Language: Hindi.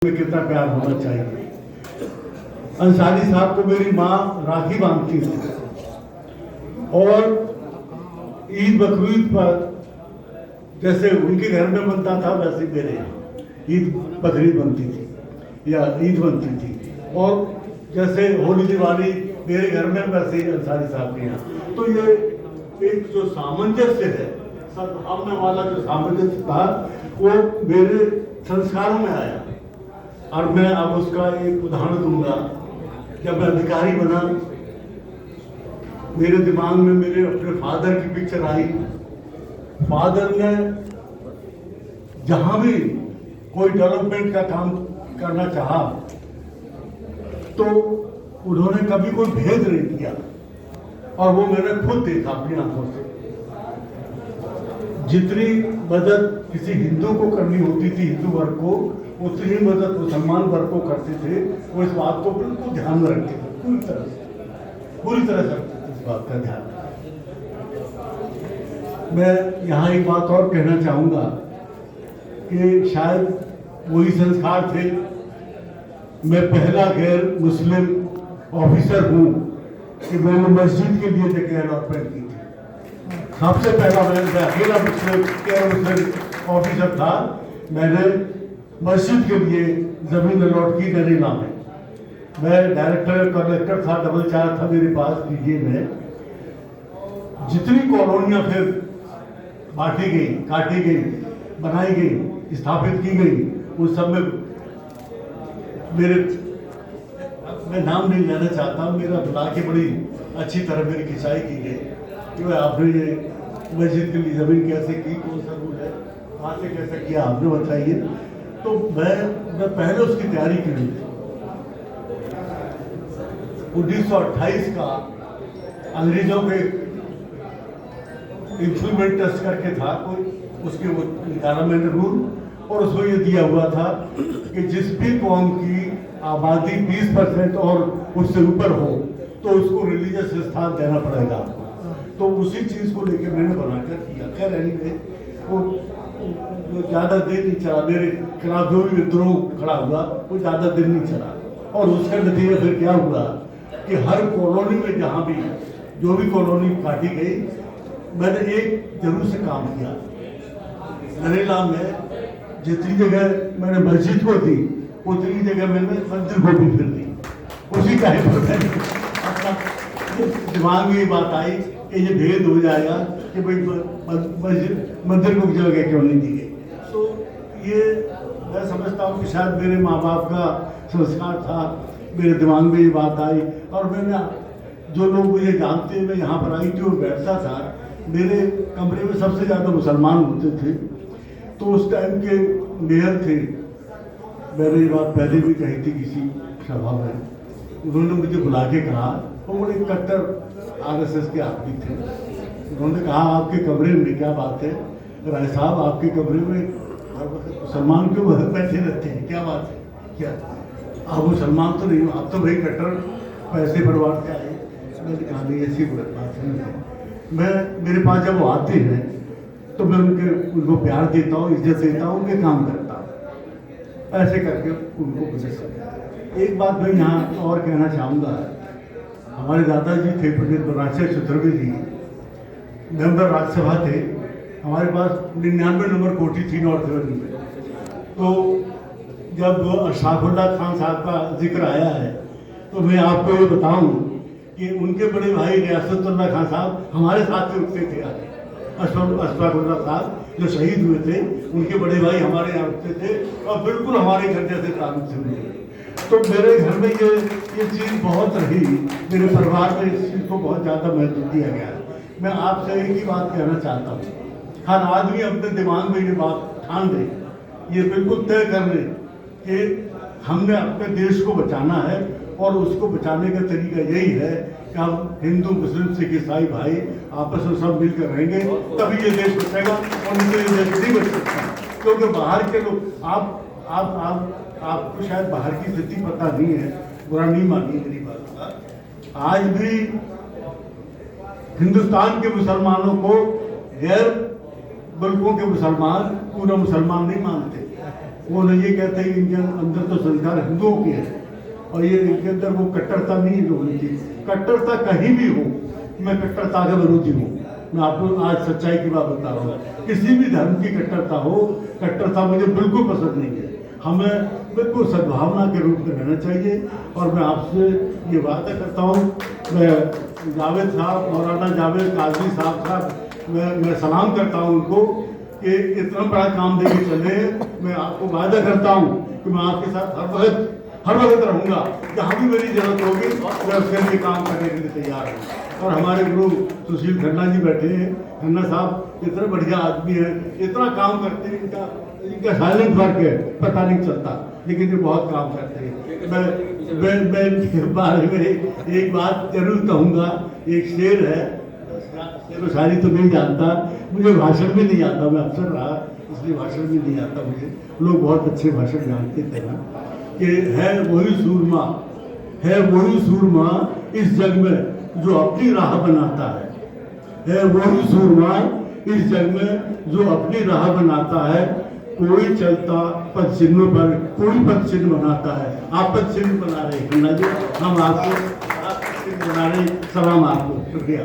में कितना प्यार होना चाहिए। अंसारी साहब को मेरी माँ राखी बांधती थी और ईद बकरीद पर जैसे उनके घर में बनता था वैसे मेरे यहाँ ईद बकरीद बनती थी या ईद बनती थी, और जैसे होली दिवाली मेरे घर में वैसे ही अंसारी साहब के यहाँ। तो ये एक जो सामंजस्य है, सद्भावना वाला जो सामंजस्य था वो मेरे संस्कारों में आया। और मैं अब उसका एक उदाहरण दूंगा। जब मैं अधिकारी बना, मेरे दिमाग में मेरे अपने फादर की पिक्चर आई। फादर ने जहां भी कोई डेवलपमेंट का काम करना चाहा तो उन्होंने कभी कोई भेद नहीं किया, और वो मैंने खुद देखा अपनी आंखों से। जितनी मदद किसी हिंदू को करनी होती थी, हिंदू वर्ग को, उतनी ही मदद मुसलमान वर्ग को करते थे। वो इस बात को बिल्कुल ध्यान में रखते थे, पूरी तरह से इस बात का ध्यान। मैं यहाँ एक बात और कहना चाहूँगा कि शायद वही संस्कार थे। मैं पहला गैर मुस्लिम ऑफिसर हूँ कि मैंने मस्जिद के लिए जगह अलॉटमेंट की थी। सबसे पहला मैं अकेला मुस्लिम ऑफिसर था। मैंने मस्जिद के लिए जमीन अलॉट की नरेला में। मैं डायरेक्टर कलेक्टर था, डबल चार्ज था मेरे पास डीजे में। जितनी कॉलोनियां फिर बांटी गई, काटी गई, बनाई गई, स्थापित की गई, उस सब में मेरे, मैं नाम नहीं लेना चाहता, मेरा बुला के बड़ी अच्छी तरह मेरी खिंचाई की गई कि आपने ये मस्जिद के लिए जमीन कैसे की, कौन सा रूल है, कहाँ से कैसे किया, आपने बताइए। तो मैं पहले उसकी तैयारी की हुई थी। 1928 का अंग्रेजों के इंफ्लूमेंट टेस्ट करके था कोई, उसके वो निकाला मैंने रूल, और उसमें ये दिया हुआ था कि जिस भी कौम की आबादी 20% और उससे ऊपर हो तो उसको रिलीजियस स्थान देना पड़ेगा। तो उसी चीज को लेकर मैंने बनाकर किया। खैर एनीवे, वो ज़्यादा देर नहीं चला। मेरे खिलाफ जो भी विद्रोह खड़ा हुआ वो ज़्यादा देर नहीं चला, और उसका नतीजा फिर क्या हुआ कि हर कॉलोनी में जहाँ भी जो भी कॉलोनी काटी गई, मैंने एक जरूर से काम किया। नरेला में जितनी जगह मैंने मस्जिद को दी, उतनी जगह मैंने मंदिर को भी फिर दी। उसी का ही अपना दिमाग में ये बात आई कि ये भेद हो जाएगा कि भाई मंदिर को जगह क्यों नहीं दी गई। तो ये मैं समझता हूँ कि शायद मेरे माँ बाप का संस्कार था, मेरे दिमाग में ये बात आई। और मैंने, जो लोग मुझे जानते हैं, मैं यहाँ पर आई थी और बैठता था, मेरे कमरे में सबसे ज़्यादा मुसलमान होते थे। तो उस टाइम के मेयर थे, मैंने ये बात पहले भी कही थी किसी सभा में, उन्होंने मुझे बुला के कहा, वो बड़े कट्टर आरएसएस के आदमी थे। उन्होंने कहा आपके कमरे में क्या बात है राय साहब, आपके कमरे में मुसलमान क्यों बैठे रहते हैं, क्या बात है, क्या आप मुसलमान तो नहीं हो, आप तो भाई कट्टर पैसे बर्बाद के आए। मैंने कहा नहीं, ऐसी बात नहीं है। मैं, मेरे पास जब वो आते हैं तो मैं उनको प्यार देता हूँ, इज्जत देता हूँ, उनके काम करता हूँ, ऐसे करके उनको गुजर। एक बात मैं यहाँ और कहना चाहूँगा, हमारे दादाजी थे पंडित बनाचे चतुर्वेदी जी, मेंबर राज्यसभा थे। हमारे पास 99 नंबर कोठी थी नॉर्थ दिल्ली में। तो जब अशफाकुल्ला खान साहब का जिक्र आया है तो मैं आपको ये बताऊं कि उनके बड़े भाई रियासतुल्लाह खान साहब हमारे साथ में रुकते थे। अशफाकुल्ला साहब जो शहीद हुए थे, उनके बड़े भाई हमारे यहाँ रुकते थे, और बिल्कुल हमारे घर जैसे ताल्लुक से हुए। तो मेरे घर में ये चीज़ बहुत रही, मेरे परिवार में इस चीज़ को बहुत ज़्यादा महत्व दिया गया है। मैं आपसे एक ही बात कहना चाहता हूँ, हर आदमी अपने दिमाग में ये बात ठान ले, ये बिल्कुल तय कर ले कि हमने अपने देश को बचाना है, और उसको बचाने का तरीका यही है कि हम हिंदू, मुस्लिम, सिख, ईसाई भाई आपस में सब मिलकर रहेंगे, तभी ये देश बचेगा, और नहीं तो ये देश नहीं बच सकता। क्योंकि बाहर के लोग, आपको शायद बाहर की स्थिति पता नहीं है, बुरा नहीं मानिए मेरी बात का। आज भी हिंदुस्तान के मुसलमानों को गैर मुल्कों के मुसलमान पूरा मुसलमान नहीं मानते। वो लोग ये कहते हैं कि इनके अंदर तो संस्कार हिंदुओं के है और ये इनके अंदर वो कट्टरता नहीं होनी चाहिए। कट्टरता कहीं भी हो, मैं कट्टरता का विरोधी हूँ। मैं आपको आज सच्चाई की बात बता रहा हूँ, किसी भी धर्म की कट्टरता हो, कट्टरता मुझे बिल्कुल पसंद नहीं है। हमें बिल्कुल सद्भावना के रूप में रहना चाहिए। और मैं आपसे ये वादा करता हूँ, मैं जावेद साहब, मौलाना जावेद काजी साहब मैं सलाम करता हूँ उनको कि इतना बड़ा काम देके चले। मैं आपको वादा करता हूँ कि मैं आपके साथ हर वक्त रहूँगा, जहाँ भी मेरी जरूरत होगी मैं उसके लिए काम करने के लिए तैयार हूँ। और हमारे गुरु सुशील खन्ना जी बैठे हैं, खन्ना साहब इतने बढ़िया आदमी हैं, इतना काम करते हैं, इनका साइलेंट वर्क है, पता नहीं चलता, लेकिन ये बहुत काम करते हैं। मैं इनके बारे में एक बात जरूर कहूँगा। एक शेर है, शेर शायरी तो नहीं जानता, मुझे भाषण भी नहीं आता, मैं अफसर रहा इसलिए भाषण भी नहीं आता मुझे। लोग बहुत अच्छे भाषण जानते थे ना, कि है वही सूरमा, है वही सूरमा इस जग में जो अपनी राह बनाता है वही सूरमा इस जग में जो अपनी राह बनाता है। कोई चलता पद चिन्हों पर, कोई पद चिन्ह बनाता है। आप पद चिन्ह बना रहे हैं खन्ना जी, हम आपको पद चिन्ह बना रहे, सलाम आपको, शुक्रिया।